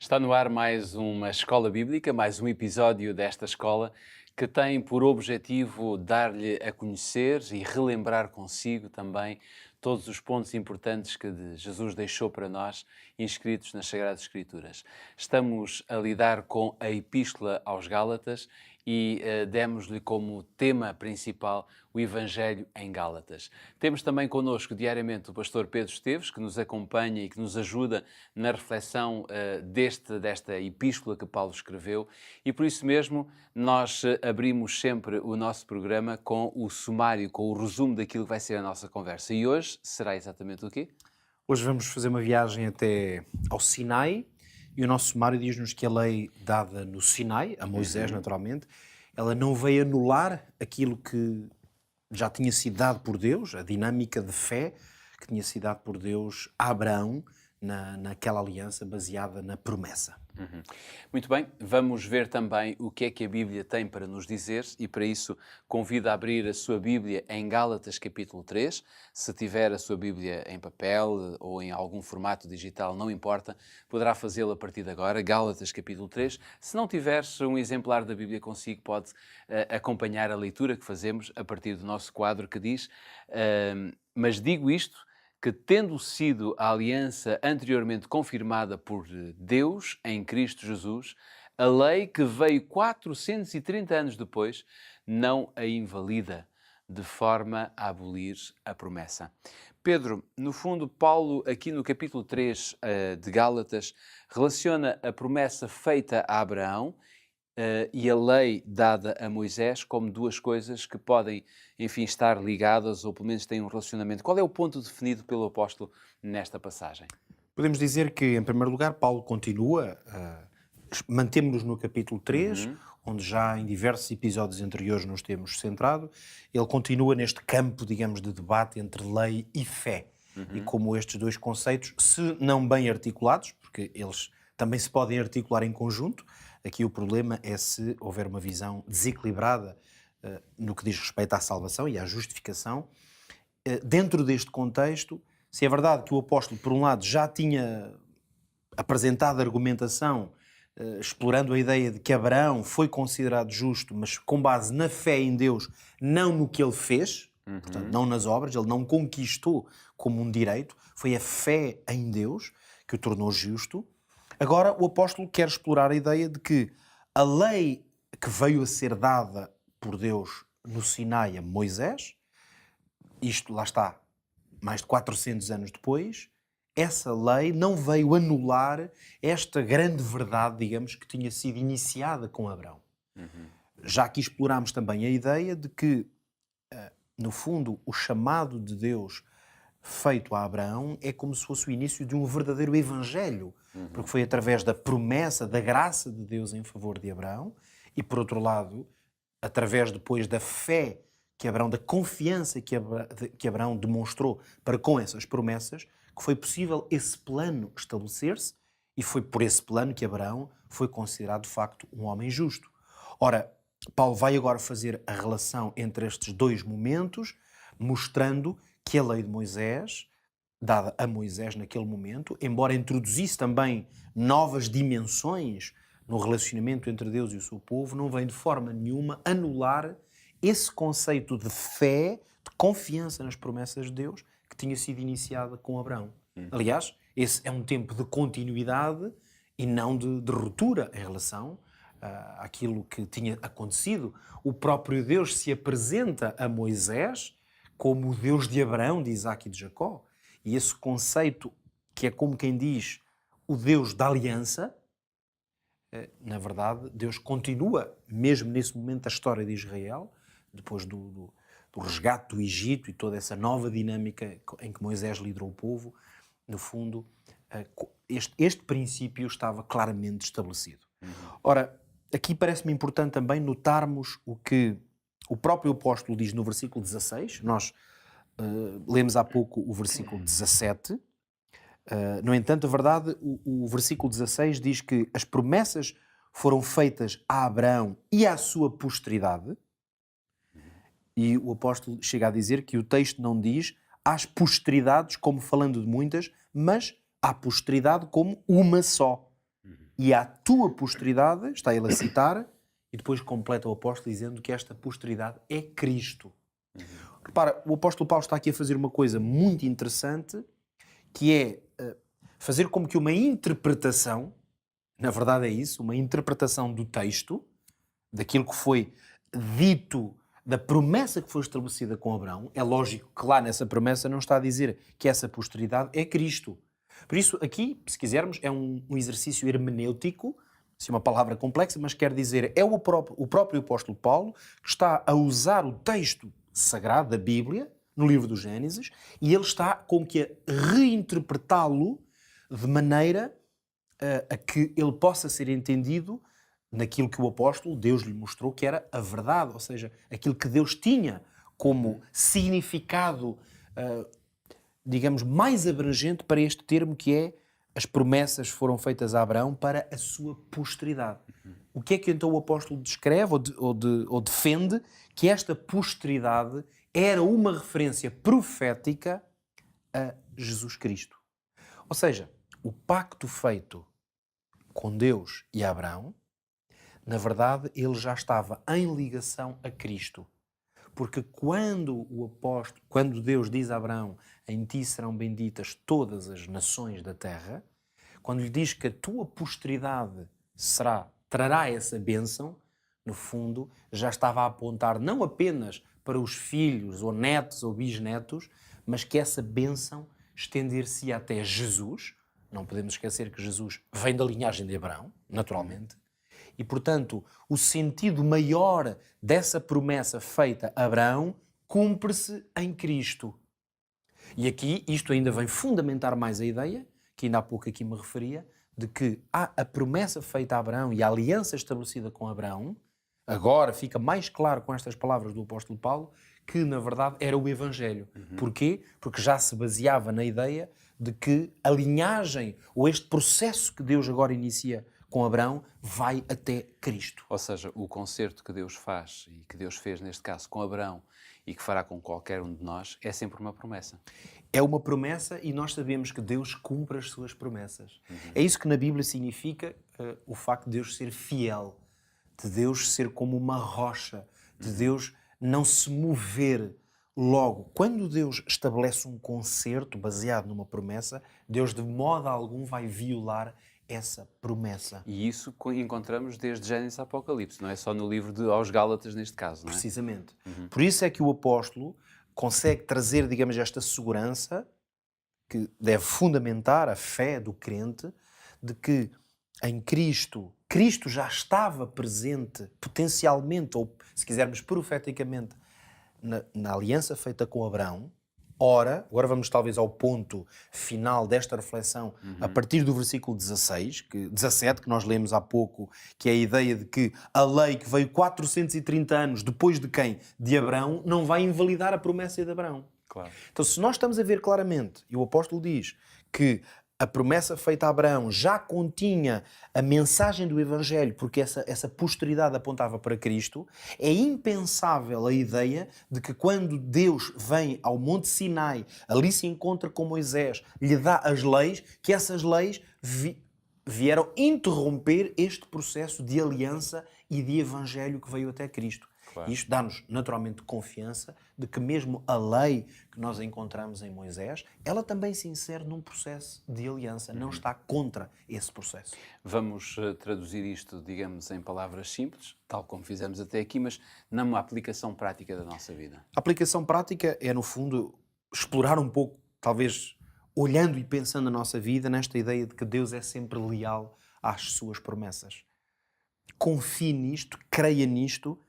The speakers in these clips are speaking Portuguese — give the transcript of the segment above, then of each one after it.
Está no ar mais uma escola bíblica, mais um episódio desta escola que tem por objetivo dar-lhe a conhecer e relembrar consigo também todos os pontos importantes que Jesus deixou para nós, inscritos nas Sagradas Escrituras. Estamos a lidar com a Epístola aos Gálatas e demos-lhe como tema principal o Evangelho em Gálatas. Temos também connosco diariamente o pastor Pedro Esteves, que nos acompanha e que nos ajuda na reflexão desta epístola que Paulo escreveu, e por isso mesmo nós abrimos sempre o nosso programa com o sumário, com o resumo daquilo que vai ser a nossa conversa. E hoje será exatamente o quê? Hoje vamos fazer uma viagem até ao Sinai e o nosso sumário diz-nos que a lei dada no Sinai, a Moisés naturalmente, ela não veio anular aquilo que já tinha sido dado por Deus, a dinâmica de fé que tinha sido dado por Deus a Abraão naquela aliança baseada na promessa. Muito bem, vamos ver também o que é que a Bíblia tem para nos dizer e para isso convido a abrir a sua Bíblia em Gálatas capítulo 3. Se tiver a sua Bíblia em papel ou em algum formato digital, não importa, poderá fazê-lo a partir de agora, Gálatas capítulo 3. Se não tiveres um exemplar da Bíblia consigo, pode acompanhar a leitura que fazemos a partir do nosso quadro que diz mas digo isto, que tendo sido a aliança anteriormente confirmada por Deus em Cristo Jesus, a lei que veio 430 anos depois não a invalida, de forma a abolir a promessa. Pedro, no fundo, Paulo, aqui no capítulo 3 de Gálatas, relaciona a promessa feita a Abraão e a lei dada a Moisés como duas coisas que podem, enfim, estar ligadas ou pelo menos têm um relacionamento. Qual é o ponto definido pelo apóstolo nesta passagem? Podemos dizer que, em primeiro lugar, Paulo continua, mantemos-nos no capítulo 3, onde já em diversos episódios anteriores nos temos centrado. Ele continua neste campo, digamos, de debate entre lei e fé. E como estes dois conceitos, se não bem articulados, porque eles também se podem articular em conjunto, aqui o problema é se houver uma visão desequilibrada no que diz respeito à salvação e à justificação. Dentro deste contexto, se é verdade que o apóstolo, por um lado, já tinha apresentado a argumentação explorando a ideia de que Abraão foi considerado justo, mas com base na fé em Deus, não no que ele fez, portanto, não nas obras, ele não conquistou como um direito, foi a fé em Deus que o tornou justo. Agora o apóstolo quer explorar a ideia de que a lei que veio a ser dada por Deus no Sinai a Moisés, isto lá está, mais de 400 anos depois, essa lei não veio anular esta grande verdade, digamos, que tinha sido iniciada com Abraão. Já aqui explorámos também a ideia de que, no fundo, o chamado de Deus feito a Abraão é como se fosse o início de um verdadeiro evangelho, porque foi através da promessa, da graça de Deus em favor de Abraão e, por outro lado, através depois da fé que Abraão, da confiança que Abraão demonstrou para com essas promessas, que foi possível esse plano estabelecer-se e foi por esse plano que Abraão foi considerado, de facto, um homem justo. Ora, Paulo vai agora fazer a relação entre estes dois momentos, mostrando que a lei de Moisés, dada a Moisés naquele momento, embora introduzisse também novas dimensões no relacionamento entre Deus e o seu povo, não vem de forma nenhuma anular esse conceito de fé, de confiança nas promessas de Deus, que tinha sido iniciada com Abraão. Aliás, esse é um tempo de continuidade e não de ruptura em relação àquilo que tinha acontecido. O próprio Deus se apresenta a Moisés como o Deus de Abraão, de Isaac e de Jacó. E esse conceito, que é como quem diz o Deus da aliança, na verdade, Deus continua, mesmo nesse momento da história de Israel, depois do resgate do Egito e toda essa nova dinâmica em que Moisés liderou o povo, no fundo, este princípio estava claramente estabelecido. Ora, aqui parece-me importante também notarmos o que o próprio apóstolo diz no versículo 16. Nós lemos há pouco o versículo 17. No entanto, a verdade, o versículo 16 diz que as promessas foram feitas a Abraão e à sua posteridade. E o apóstolo chega a dizer que o texto não diz às posteridades como falando de muitas, mas à posteridade como uma só. e à tua posteridade, está ele a citar, e depois completa o apóstolo dizendo que esta posteridade é Cristo. Repara, o apóstolo Paulo está aqui a fazer uma coisa muito interessante, que é fazer como que uma interpretação, na verdade é isso, uma interpretação do texto, daquilo que foi dito, da promessa que foi estabelecida com Abraão. É lógico que lá nessa promessa não está a dizer que essa posteridade é Cristo. Por isso, aqui, se quisermos, é um exercício hermenêutico, assim, uma palavra complexa, mas quer dizer, é o próprio apóstolo Paulo que está a usar o texto sagrado da Bíblia, no livro do Gênesis, e ele está como que a reinterpretá-lo de maneira a que ele possa ser entendido naquilo que o apóstolo, Deus lhe mostrou que era a verdade, ou seja, aquilo que Deus tinha como significado, digamos, mais abrangente para este termo que é as promessas foram feitas a Abraão para a sua posteridade. O que é que então o apóstolo descreve ou defende? Que esta posteridade era uma referência profética a Jesus Cristo. Ou seja, o pacto feito com Deus e Abraão, na verdade, ele já estava em ligação a Cristo. Porque quando Deus diz a Abraão, em ti serão benditas todas as nações da terra, quando lhe diz que a tua posteridade trará essa bênção, no fundo, já estava a apontar não apenas para os filhos, ou netos, ou bisnetos, mas que essa bênção estender-se até Jesus. Não podemos esquecer que Jesus vem da linhagem de Abraão, naturalmente. E, portanto, o sentido maior dessa promessa feita a Abraão cumpre-se em Cristo. E aqui, isto ainda vem fundamentar mais a ideia, que ainda há pouco aqui me referia, de que há a promessa feita a Abraão e a aliança estabelecida com Abraão, agora fica mais claro com estas palavras do apóstolo Paulo, que na verdade era o Evangelho. Porquê? Porque já se baseava na ideia de que a linhagem, ou este processo que Deus agora inicia com Abraão, vai até Cristo. Ou seja, o concerto que Deus faz, e que Deus fez neste caso com Abraão, e que fará com qualquer um de nós, é sempre uma promessa. É uma promessa e nós sabemos que Deus cumpre as suas promessas. É isso que na Bíblia significa o facto de Deus ser fiel, de Deus ser como uma rocha, de Deus não se mover logo. Quando Deus estabelece um concerto baseado numa promessa, Deus de modo algum vai violar essa promessa. E isso encontramos desde Gênesis a Apocalipse, não é só no livro aos Gálatas neste caso, não é? Precisamente. Por isso é que o apóstolo consegue trazer, digamos, esta segurança que deve fundamentar a fé do crente de que em Cristo já estava presente potencialmente, ou se quisermos profeticamente, na aliança feita com Abraão. Ora, agora vamos talvez ao ponto final desta reflexão, a partir do versículo 17, que nós lemos há pouco, que é a ideia de que a lei que veio 430 anos depois de quem? De Abraão, não vai invalidar a promessa de Abraão. Claro. Então, se nós estamos a ver claramente, e o apóstolo diz que a promessa feita a Abraão já continha a mensagem do Evangelho, porque essa posteridade apontava para Cristo, é impensável a ideia de que quando Deus vem ao Monte Sinai, ali se encontra com Moisés, lhe dá as leis, que essas leis vieram interromper este processo de aliança e de Evangelho que veio até Cristo. Claro. Isto dá-nos, naturalmente, confiança de que mesmo a lei que nós encontramos em Moisés, ela também se insere num processo de aliança, não está contra esse processo. Vamos traduzir isto, digamos, em palavras simples, tal como fizemos até aqui, mas numa aplicação prática da nossa vida. A aplicação prática é, no fundo, explorar um pouco, talvez olhando e pensando na nossa vida, nesta ideia de que Deus é sempre leal às suas promessas. Confie nisto, creia nisto,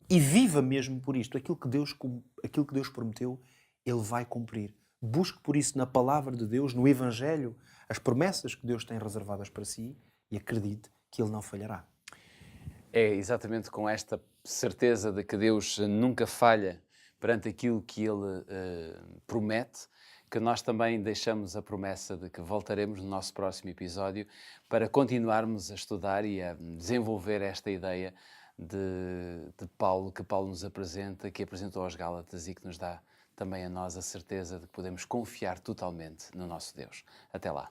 e viva mesmo por isto. Aquilo que Deus prometeu, Ele vai cumprir. Busque por isso na palavra de Deus, no Evangelho, as promessas que Deus tem reservadas para si e acredite que Ele não falhará. É exatamente com esta certeza de que Deus nunca falha perante aquilo que Ele promete, que nós também deixamos a promessa de que voltaremos no nosso próximo episódio para continuarmos a estudar e a desenvolver esta ideia de Paulo, que Paulo nos apresenta, que apresentou aos Gálatas e que nos dá também a nós a certeza de que podemos confiar totalmente no nosso Deus. Até lá.